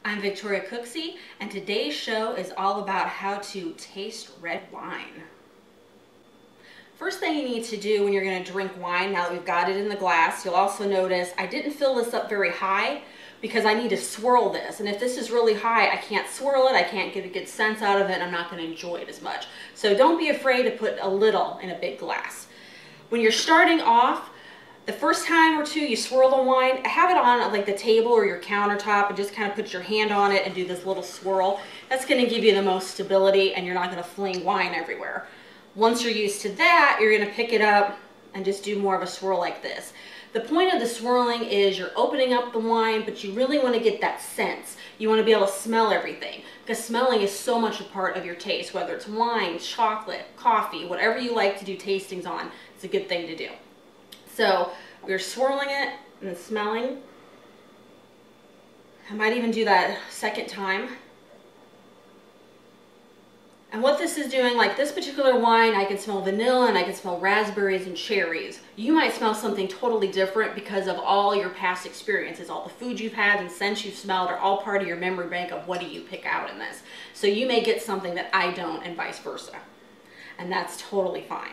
I'm Victoria Cooksey, and today's show is all about how to taste red wine. First thing you need to do when you're going to drink wine, now that we've got it in the glass, you'll also notice I didn't fill this up very high because I need to swirl this. And if this is really high, I can't swirl it, I can't get a good sense out of it, and I'm not going to enjoy it as much. So don't be afraid to put a little in a big glass. When you're starting off, the first time or two you swirl the wine, have it on like the table or your countertop and just kind of put your hand on it and do this little swirl. That's going to give you the most stability and you're not going to fling wine everywhere. Once you're used to that, you're going to pick it up and just do more of a swirl like this. The point of the swirling is you're opening up the wine, but you really want to get that sense. You want to be able to smell everything because smelling is so much a part of your taste, whether it's wine, chocolate, coffee, whatever you like to do tastings on, it's a good thing to do. So we're swirling it and smelling. I might even do that second time. And what this is doing, like this particular wine, I can smell vanilla and I can smell raspberries and cherries. You might smell something totally different because of all your past experiences. All the food you've had and scents you've smelled are all part of your memory bank of what do you pick out in this. So you may get something that I don't and vice versa. And that's totally fine.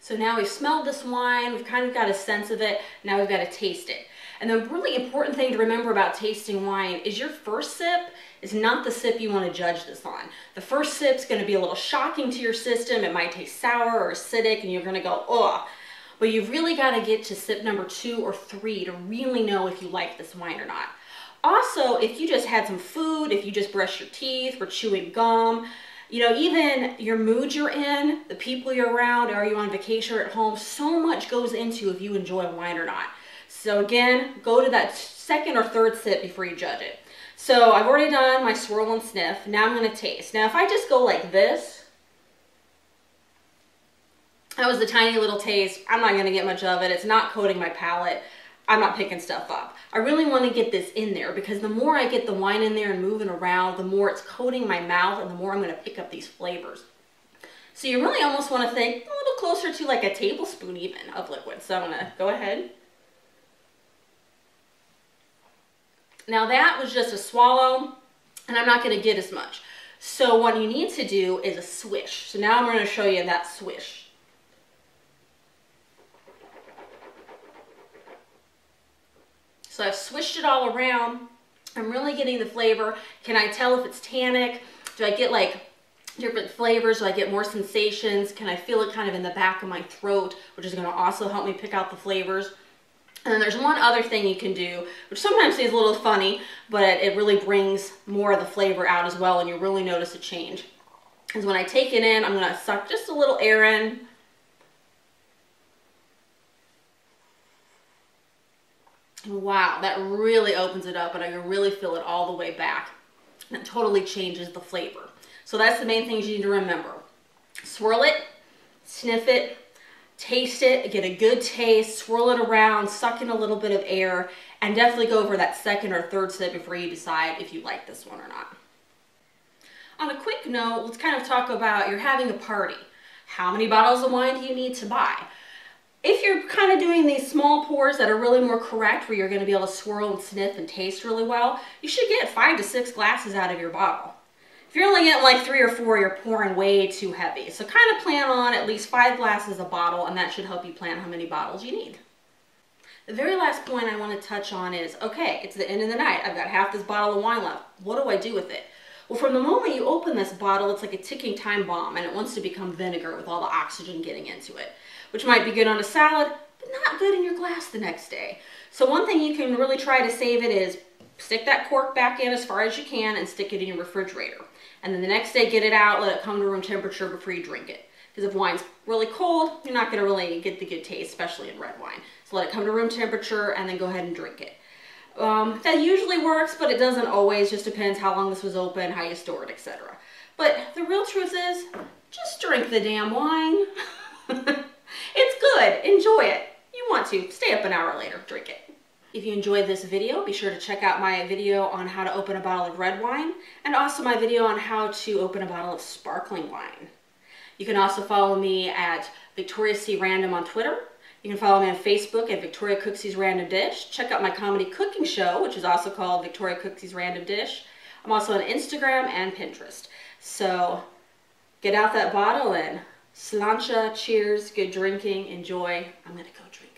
So now we've smelled this wine, we've kind of got a sense of it, now we've got to taste it. And the really important thing to remember about tasting wine is your first sip is not the sip you want to judge this on. The first sip's going to be a little shocking to your system, it might taste sour or acidic and you're going to go, ugh. But you've really got to get to sip number 2 or 3 to really know if you like this wine or not. Also, if you just had some food, if you just brushed your teeth, were chewing gum, you know, even your mood you're in, the people you're around, are you on vacation or at home, so much goes into if you enjoy wine or not. So again, go to that second or third sip before you judge it. So I've already done my swirl and sniff. Now I'm going to taste. Now if I just go like this, that was the tiny little taste. I'm not going to get much of it. It's not coating my palate. I'm not picking stuff up. I really want to get this in there because the more I get the wine in there and moving around, the more it's coating my mouth and the more I'm going to pick up these flavors. So you really almost want to think a little closer to like a tablespoon even of liquid. So I'm going to go ahead. Now that was just a swallow and I'm not going to get as much. So what you need to do is a swish. So now I'm going to show you that swish. So I've swished it all around. I'm really getting the flavor. Can I tell if it's tannic? Do I get like different flavors? Do I get more sensations? Can I feel it kind of in the back of my throat, which is going to also help me pick out the flavors? And then there's one other thing you can do, which sometimes seems a little funny, but it really brings more of the flavor out as well, and you really notice a change. Is when I take it in, I'm going to suck just a little air in. Wow, that really opens it up and I can really feel it all the way back. That totally changes the flavor. So that's the main things you need to remember. Swirl it, sniff it, taste it, get a good taste, swirl it around, suck in a little bit of air, and definitely go over that second or third sip before you decide if you like this one or not. On a quick note, let's kind of talk about you're having a party. How many bottles of wine do you need to buy? If you're kind of doing these small pours that are really more correct, where you're going to be able to swirl and sniff and taste really well, you should get 5 to 6 glasses out of your bottle. If you're only getting like 3 or 4, you're pouring way too heavy. So kind of plan on at least 5 glasses a bottle, and that should help you plan how many bottles you need. The very last point I want to touch on is, okay, it's the end of the night. I've got half this bottle of wine left. What do I do with it? Well, from the moment you open this bottle, it's like a ticking time bomb, and it wants to become vinegar with all the oxygen getting into it, which might be good on a salad, but not good in your glass the next day. So one thing you can really try to save it is stick that cork back in as far as you can and stick it in your refrigerator. And then the next day get it out, let it come to room temperature before you drink it. Because if wine's really cold, you're not going to really get the good taste, especially in red wine. So let it come to room temperature and then go ahead and drink it. That usually works, but it doesn't always. Just depends how long this was open, how you store it, etc. But the real truth is, just drink the damn wine. It's good. Enjoy it. You want to. Stay up an hour later. Drink it. If you enjoyed this video, be sure to check out my video on how to open a bottle of red wine and also my video on how to open a bottle of sparkling wine. You can also follow me at Victoria C. Random on Twitter. You can follow me on Facebook at Victoria Cooksey's Random Dish. Check out my comedy cooking show, which is also called Victoria Cooksey's Random Dish. I'm also on Instagram and Pinterest. So get out that bottle and sláinte, cheers, good drinking, enjoy. I'm gonna go drink.